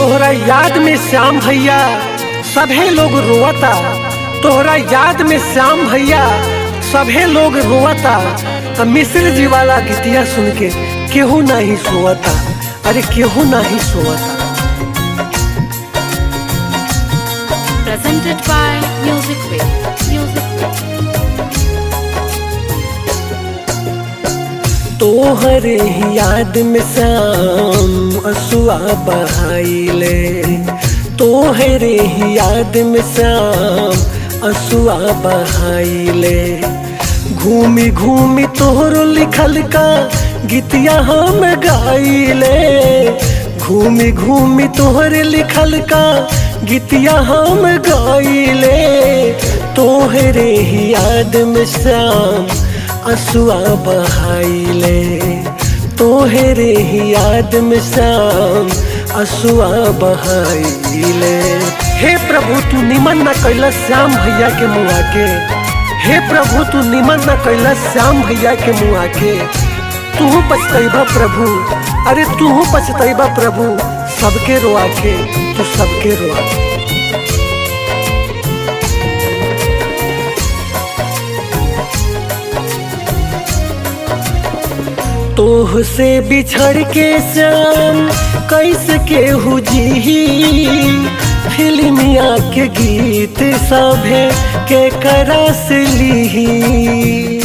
तोहरा याद में श्याम भैया सभे लोग रोवता। तोहरा याद में श्याम भैया सभे लोग रोवता। मिश्र जी वाला गीतिया सुन के केहू नहीं सोवता। अरे केहू नहीं सोवता। Presented by Music Way. तोहरे ही याद में श्याम असुआ बहाइले। तोहरे ही याद में श्याम असुआ बहाइले। घूमी घूमी तोहरो लिखल का गीतिया हम गाइले। घूमी घूमी तोहरे लिखल का गीतिया हम गाइले। तोहरे ही याद में श्याम असुआ बहाइले। तोहरे ही याद में श्याम असुआ बहाइले। हे प्रभु तू निमन न कैला श्याम भैया के मुआ के। हे प्रभु तू निमन न कैला श्याम भैया के मुआ के। तू पछतैबा प्रभु, अरे तू पछतैबा प्रभु, सबके रोआ के, तू सबके रोआ के। तोह से बिछड़ के श्याम कैसे केहू जी। फिल्मिया के गीत सभे के करस ली।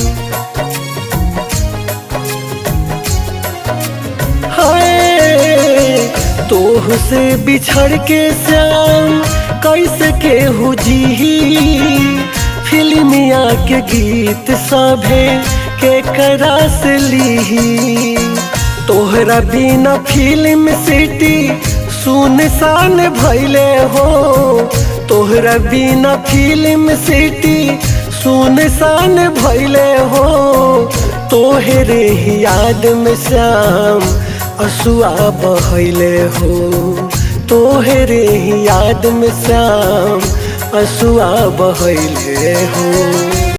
हाय तोह से बिछड़ के श्याम कैसे केहू जी। फिल्मिया के गीत सभे के करस ली। तोहरा बिना फिल्म सिटी सुनसान भइले हो। तोहरा बिना फिल्म सिटी सुनसान भइले हो। तोहरे ही याद में श्याम असुआ बहैले हो। तोहरे ही याद में श्याम असुआ बहैले हो।